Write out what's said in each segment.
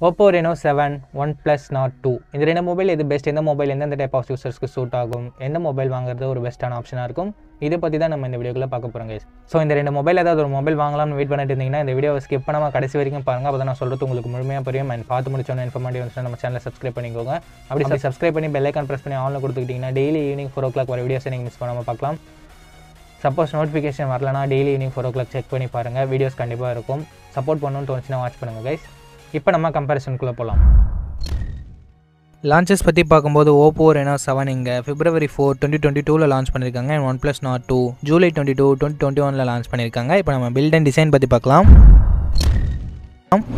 oppo reno 7 oneplus nord 2 இந்த ரெண்டு mobile எது பெஸ்ட், எந்த மொபைல் எந்த டைப் ஆஃப் யூசர்ஸ்க்கு சூட் ஆகும், எந்த மொபைல் வாங்குறது ஒரு பெஸ்ட்டான ஆப்ஷனாக இருக்கும், இதை பற்றி தான் நம்ம இந்த வீடியோக்குள்ள பார்க்க போகிறோம் guys. ஸோ இந்த ரெண்டு மொபைல் ஏதாவது ஒரு மொபைல் வாங்கலாம்னு வெயிட் பண்ணிட்டு இருந்தீங்கன்னா இந்த வீடியோவை ஸ்கிப் பண்ணாமல் கடைசி வரைக்கும் பாருங்கள். அப்போ தான் நான் சொல்கிறது உங்களுக்கு முழுமையாக புரியும். அண்ட் பார்த்து முடிச்சோன்னு இன்ஃபர்மேட்டிவ் வந்து நம்ம சேனலை சப்ஸ்கிரைப் பண்ணிக்கோங்க. அப்படி சப்ஸ்கிரைப் பண்ணி பெல் ஐக்கான் ப்ரெஸ் பண்ணி ஆன்ல கொடுத்துக்கிட்டிங்கன்னா டெய்லி ஈவினிங் 4 o'clock வர வீடியோஸை நீங்கள் மிஸ் பண்ணாமல் பார்க்கலாம். சப்போஸ் நோட்டிஃபிகேஷன் வரலனா டெய்லி ஈவினிங் 4 o'clock செக் பண்ணி பாருங்கள். வீடியோஸ் கண்டிப்பாக இருக்கும். சப்போர்ட் பண்ணணும்னு தோணுச்சுன்னா வாட்ச் பண்ணுங்கள் கைஸ். இப்போ நம்ம கம்பேரிசனுக்குள்ளே போகலாம். லான்ச்சஸ் பற்றி பார்க்கும்போது oppo reno 7 இங்கே February 4, 2022 லான்ச் பண்ணியிருக்காங்க. And OnePlus Nord 2 July 22, 2021 launch பண்ணியிருக்காங்க. இப்போ நம்ம பில்ட் அண்ட் டிசைன் பற்றி பார்க்கலாம்.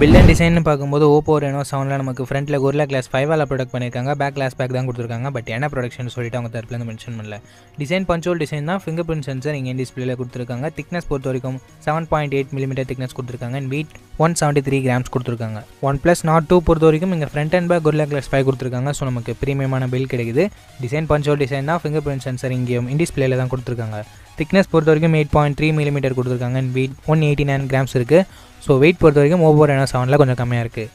பில்ட் அண்ட் டிசைன் பார்க்கும்போது oppo reno 7 நமக்கு ஃப்ரண்ட்டில் Gorilla Glass 5 ப்ரொடக்ட் பண்ணியிருக்காங்க. பேக் கிளாஸ் பேக் தான் கொடுத்துருக்காங்க. பட் என்ன ப்ரொடக்ஷன் சொல்லிட்டு அவங்க தரப்புலேருந்து மென்ஷன் பண்ணல. டிசைன் பஞ்சுவல் டிசைன் தான். ஃபிங்கர் பிரிண்ட் சென்சர் இங்கே டிஸ்பிளேல கொடுத்துருக்காங்க. திக்னஸ் பொறுத்த வரைக்கும் 7.8 mm திக்னஸ் கொடுத்துருக்காங்க. அண்ட் வெயிட் 173 grams கொடுத்துருக்காங்க. OnePlus Nord 2 பொறுத்த வரைக்கும் இங்கே front and back Gorilla Glass 5 கொடுத்துருக்காங்க. ஸோ நமக்கு ப்ரீமியமான பில் கிடைக்குது. டிசைன் பஞ்சுவல் டிசைன் தான். ஃபிங்கர் பிரிண்ட் சென்சர் இங்கேயும் டிஸ்பிளேல தான் கொடுத்துருக்காங்க. திக்னஸ் பொறுத்த வரைக்கும் 8.3 mm கொடுத்துருக்காங்க. அண்ட் வெயிட் 189 grams இருக்குது. ஸோ வெயிட் பொறுத்த வரைக்கும் oppo reno 7 கொஞ்சம் கம்மியாக இருக்குது.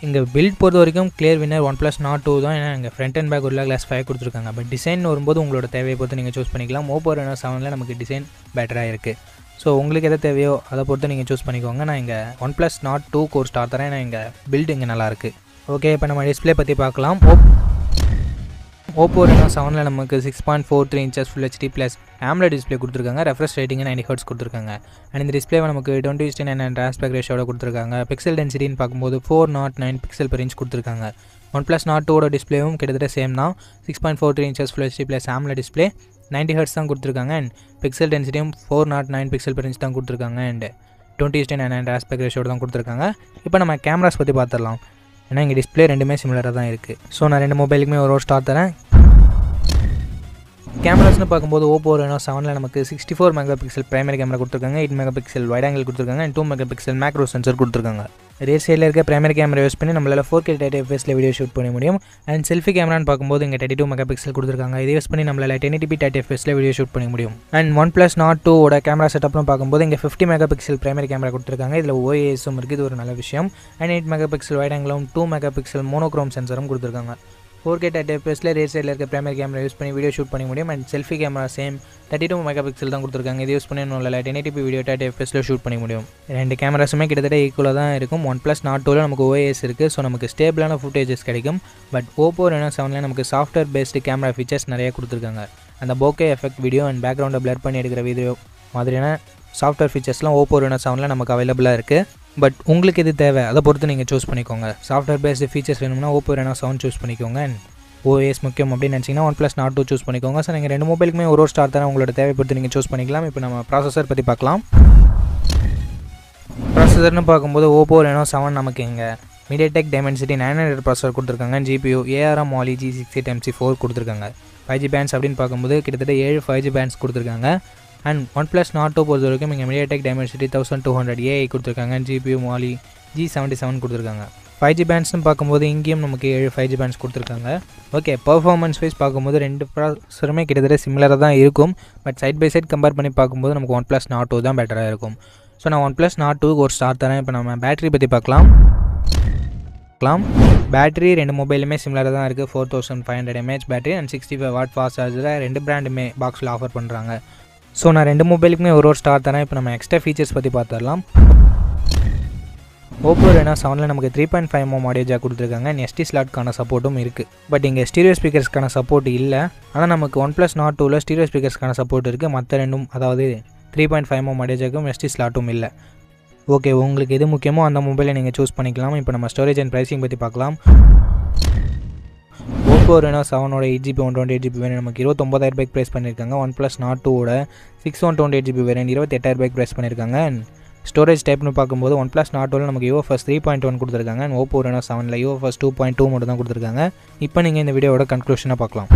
இங்கே பில்ட் பொறுத்த வரைக்கும் கிளியர் வின்னர் OnePlus Nord 2 தான். ஏன்னா இங்கே front and back Gorilla Glass 5 கொடுத்துருக்காங்க. பட் டிசைன் வரும்போது உங்களோட தேவையை பொறுத்து நீங்கள் சூஸ் பண்ணிக்கலாம். oppo reno 7 நமக்கு டிசைன் பெட்டராக இருக்குது. ஸோ உங்களுக்கு எதை தேவையோ அதை பொறுத்து நீங்கள் சூஸ் பண்ணிக்கோங்க. நான் இங்கே OnePlus Nord 2 ஒரு ஸ்டார் தரேன். ஏன்னா இங்கே பில்ட் இங்கே நல்லாயிருக்கு. ஓகே, இப்போ நம்ம டிஸ்பிளே பற்றி பார்க்கலாம். oppo reno 7 நமக்கு 6.43 inches Full HD + AMOLED display கொடுத்துருக்காங்க. ரெஃப்ரெஷ் ரேட்டிங் 90 Hz கொடுத்துருக்காங்க. அண்ட் இந்த டிஸ்பிளேவை நமக்கு 20:9 ஆஸ்பெக்ட் ரேஷியோட கொடுத்துருக்காங்க. பிக்சல் டென்சிட்டின்னு பார்க்கும்போது 409 pixel per inch கொடுத்துருக்காங்க. OnePlus Nord 2 டிஸ்பிளேவும் கிட்டத்தட்ட சேம் தான். 6.43 inches Full HD + AMOLED display 90 Hz தான் கொடுத்துருக்காங்க. அண்ட் பிக்சல் டென்சிட்டியும் 409 pixel per inch தான் கொடுத்துருக்காங்க. அண்ட் 20:9 ஆஸ்பெக்ட் ரேஷியோட தான் கொடுத்துருக்காங்க. இப்போ நம்ம கேமராஸ் பற்றி பார்த்துடலாம். ஏன்னா இங்கே டிஸ்பிளே ரெண்டுமே சிமிலராக தான் இருக்குது. ஸோ நான் ரெண்டு மொபைலுக்குமே ஒரு ஸ்டார் தரேன். கேமராஸ்னு பார்க்கும்போது oppo reno 7 நமக்கு 64 MP பிரைமரி கேமரா கொடுத்துருக்காங்க. 8 MP வைட் ஆங்கிள் கொடுத்துருக்காங்க. அண்ட் 2 MP மேக்ரோ சென்சர் கொடுத்துருக்காங்க. ரேர் சைடில் இருக்க பிரைமரி கேமரா யூஸ் பண்ணி நம்மளால் 4K 30 fps வீடியோ ஷூட் பண்ண முடியும். அண்ட் செல்ஃபி கேமரான்னு பார்க்கும்போது இங்கே 32 MP கொடுத்துருக்காங்க. இதை யூஸ் பண்ணி நம்மளால் 1080p 30 fps வீடியோ ஷூட் பண்ண முடியும். அண்ட் OnePlus Nord 2 கேமரா செட்டப்னு பார்க்கும்போது இங்கே 50 MP பிரைமரி கேமரா கொடுத்துருக்காங்க. இதில் OISம் இருக்குது, இது ஒரு நல்ல விஷயம். அண்ட் 8 MP வைட் ஆங்கிளும் 2 MP மோனோக்ரோம் சென்சரும் கொடுத்துருக்காங்க. 4K 30 fps ரேர் சைடில் இருக்க பிரைமரி கேமரா யூஸ் பண்ணி வீடியோ ஷூட் பண்ண முடியும். And selfie camera same 32 MP தான் கொடுத்துருக்காங்க. இது யூஸ் பண்ணி நம்மளால் 1080p வீடியோ 30 fps ஷூட் பண்ண முடியும். ரெண்டு கேமராஸுமே கிட்டத்தட்ட ஈக்குவலாக தான் இருக்கும். OnePlus Nord 2 நமக்கு OIS இருக்குது. ஸோ நமக்கு ஸ்டேபிளான ஃபுட்டேஜஸ் கிடைக்கும். பட் oppo reno 7 நமக்கு சாஃப்ட்வேர் பேஸ்டு கேமரா ஃபீச்சர்ஸ் நிறைய கொடுத்துருக்காங்க. அந்த bokeh எஃபெக்ட் வீடியோ அண்ட் பேக்ரவுண்டை பிளர் பண்ணி எடுக்கிற வீடியோ மாதிரியான சாஃப்ட்வேர் ஃபீச்சர்ஸ்லாம் oppo reno 7 நமக்கு அவைலபிளாக இருக்குது. பட் உங்களுக்கு இது தேவை, அதை பொறுத்து நீங்கள் சூஸ் பண்ணிக்கோங்க. சாஃப்ட்வேர் பேஸ்டு ஃபீச்சர்ஸ் வேணும்னா oppo reno 7 சூஸ் பண்ணிக்கோங்க. அண்ட் OIS முக்கியம் அப்படின்னு நினச்சிங்கன்னா OnePlus Nord 2 சூஸ் பண்ணிக்கோங்க. ஸோ நீங்கள் ரெண்டு மொபைலுக்குமே ஒரு ஸ்டார் தரேன். உங்களோட தேவைப்படுத்தி நீங்கள் சூஸ் பண்ணிக்கலாம். இப்போ நம்ம ப்ராசஸர் பற்றி பார்க்கலாம். ப்ராசஸர்னு பார்க்கும்போது oppo reno 7 நமக்கு இங்கே MediaTek Dimensity 900 ப்ராசஸர் கொடுத்துருக்காங்க. GPU ARM Mali G68MC4 கொடுத்துருக்காங்க. 5G பேண்ட்ஸ் அப்படின்னு பார்க்கும்போது கிட்டத்தட்ட 7 5G பேண்ட்ஸ் கொடுத்துருக்காங்க. அண்ட் OnePlus Nord 2 பொறுத்த வரைக்கும் இங்கே MediaTek Dimensity 1200 AI கொடுத்துருக்காங்க. GPU Mali G77 கொடுத்துருக்காங்க. 5G பேண்ட்ஸ்னு பார்க்கும்போது இங்கேயும் நமக்கு 7 5G பேண்ட்ஸ் கொடுத்துருக்காங்க. ஓகே, பர்ஃபார்மன்ஸ் வைஸ் பார்க்கும்போது ரெண்டு ப்ராசஸருமே கிட்டத்தட்ட சிமிலராக தான் இருக்கும். But side by side compare பண்ணி பார்க்கும்போது நமக்கு OnePlus Nord 2 தான் பெட்டராக இருக்கும். ஸோ நான் OnePlus Nord 2 ஒரு ஸ்டார் தரேன். இப்போ நம்ம பேட்டரி பற்றி பார்க்கலாம். பேட்டரி ரெண்டு மொபைலுமே சிமிலராக தான் இருக்குது. 4500 mAh battery and 65 watt fast charger ரெண்டு பிராண்டுமே பாக்ஸில் ஆஃபர் பண்ணுறாங்க. ஸோ நான் ரெண்டு மொபைலுக்குமே ஒரு ஸ்டார் தரேன். இப்போ நம்ம எக்ஸ்ட்ரா ஃபீச்சர்ஸ் பற்றி பார்த்துடலாம். oppo reno 7 நமக்கு 3.5mm ஆடியோ ஜாக் கொடுத்துருக்காங்க. SD ஸ்லாட்கான சப்போர்ட்டும் இருக்குது. பட் இங்கே ஸ்டீரியோ ஸ்பீக்கர்ஸ்க்கான சப்போர்ட் இல்லை. ஆனால் நமக்கு OnePlus Nord 2 ஸ்டீரியோ ஸ்பீக்கர்ஸ்க்கான சப்போர்ட் இருக்குது. மற்ற ரெண்டும், அதாவது 3.5mm ஆடியோ ஜாக்கும் SD ஸ்லாட்டும் இல்லை. ஓகே, உங்களுக்கு எது முக்கியமோ அந்த மொபைலை நீங்கள் சூஸ் பண்ணிக்கலாம். இப்போ நம்ம ஸ்டோரேஜ் அண்ட் ப்ரைஸிங் பற்றி பார்க்கலாம். oppo reno 7 8GB 128GB variant நமக்கு 29,000 ப்ரைஸ் பண்ணியிருக்காங்க. OnePlus Nord 2 6/128GB variant 28,000 price பண்ணியிருக்காங்க. அண்ட் ஸ்டோரேஜ் டைப்னு பார்க்கும்போது OnePlus Nord 2 நமக்கு UFS 3.1 கொடுத்துருக்காங்க. அண்ட் oppo reno 7 UFS 2.2 மட்டும் தான் கொடுத்துருக்காங்க. இப்போ நீங்கள் இந்த வீடியோவோட கன்க்ளூஷனாக பார்க்கலாம்.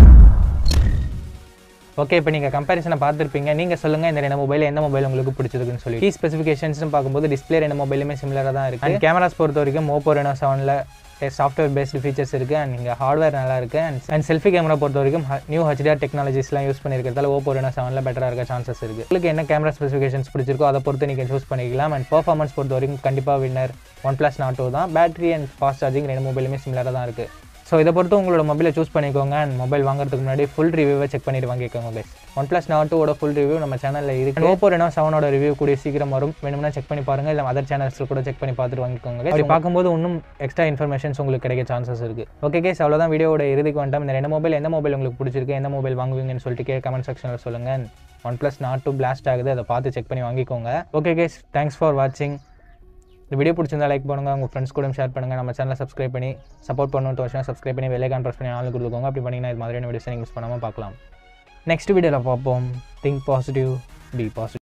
ஓகே, இப்போ நீங்கள் கம்பேரிசனை பார்த்துருப்பீங்க. நீங்கள் சொல்லுங்கள் இந்த 2 மொபைல் எந்த மொபைல் உங்களுக்கு பிடிச்சிருக்குன்னு சொல்லி. கீ ஸ்பெசிஃபிகேஷன்ஸ்னு பார்க்கும்போது டிஸ்பிளே 2 மொபைலுமே சிமிலராக தான் இருக்குது. அண்ட் கேமராஸ் பொறுத்த வரைக்கும் ஓப்போ ரெனோ 7ல் சாஃப்ட்வேர் பேஸ்டு ஃபீச்சர்ஸ் இருக்குது. அண்ட் நீங்கள் ஹார்ட்வேர் நல்லா இருக்குது. அண்ட் செல்ஃபி கேமரா பொறுத்த வரைக்கும் நியூ HDR டெக்னாலஜிஸ்லாம் யூஸ் பண்ணியிருக்கிறதால ஓப்போ ரெனோ 7ல் பெட்டராக இருக்க சான்சஸ் இருக்குது. உங்களுக்கு என்ன கேமரா ஸ்பெசிஃபிகேஷன்ஸ் பிடிச்சிருக்கோ அதை பொறுத்து நீங்கள் சூஸ் பண்ணிக்கலாம். அண்ட் பர்ஃபார்மன்ஸ் பொறுத்த வரைக்கும் கண்டிப்பாக வின்னர் OnePlus Nord 2 தான். பேட்டரி அண்ட் ஃபாஸ்ட் சார்ஜிங் 2 மொபைலுமே சிமிலராக தான் இருக்குது. ஸோ இதை பொறுத்து உங்களோட மொபைலை சூஸ் பண்ணிக்கோங்க. அண்ட் மொபைல் வாங்குறதுக்கு முன்னாடி ஃபுல் ரிவ்யூவை செக் பண்ணிட்டு வாங்கிக்கோங்க guys. OnePlus Nord 2 full review நம்ம சேனலில் இருக்குது. ஓப்போ ரெனோ 7 ரிவ்யூ கூடிய சீக்கிரம் வரும். வேணும்னா செக் பண்ணி பாருங்கள். இல்லை அதர் சேனல்ஸில் கூட செக் பண்ணி பார்த்துட்டு வாங்கிக்கோங்க. அப்படி பார்க்கும்போது இன்னும் எக்ஸ்ட்ரா இன்ஃபர்மேஷன்ஸ் உங்களுக்கு கிடைக்க சான்சஸ் இருக்குது. ஓகே கைஸ், அவ்வளோதான் வீடியோட இறுதிக்கு வந்துட்டோம். இந்த 2 மொபைல் எந்த மொபைல் உங்களுக்கு பிடிச்சிருக்கு, எந்த மொபைல் வாங்குவீங்கன்னு சொல்லிட்டு கமெண்ட் செக்ஷனில் சொல்லுங்கள். OnePlus Nord 2 பிளாஸ்ட் ஆகுது, அதை பார்த்து செக் பண்ணி வாங்கிக்கோங்க. ஓகே கைஸ், தேங்க்ஸ் ஃபார் வாட்சிங். இந்த வீடியோ பிடிச்சிருந்தா லைக் பண்ணுங்கள், உங்கள் ஃப்ரெண்ட்ஸ் கூட ஷேர் பண்ணுங்கள். நம்ம சேனலை சப்ஸ்கிரைப் பண்ணி சப்போர்ட் பண்ணணும்னு வருஷம் சப்ஸ்கிரைப் பண்ணி பெல் ஐகான் ப்ரெஸ் பண்ணி ஆள் கொடுத்துக்கோங்க. அப்படி பண்ணிங்கன்னா இது மாதிரியான வீடியோஸ் நீங்கள் மிஸ் பண்ணாமல் பார்க்கலாம். நெக்ஸ்ட் வீடியோவில் பார்ப்போம். Think positive, be positive.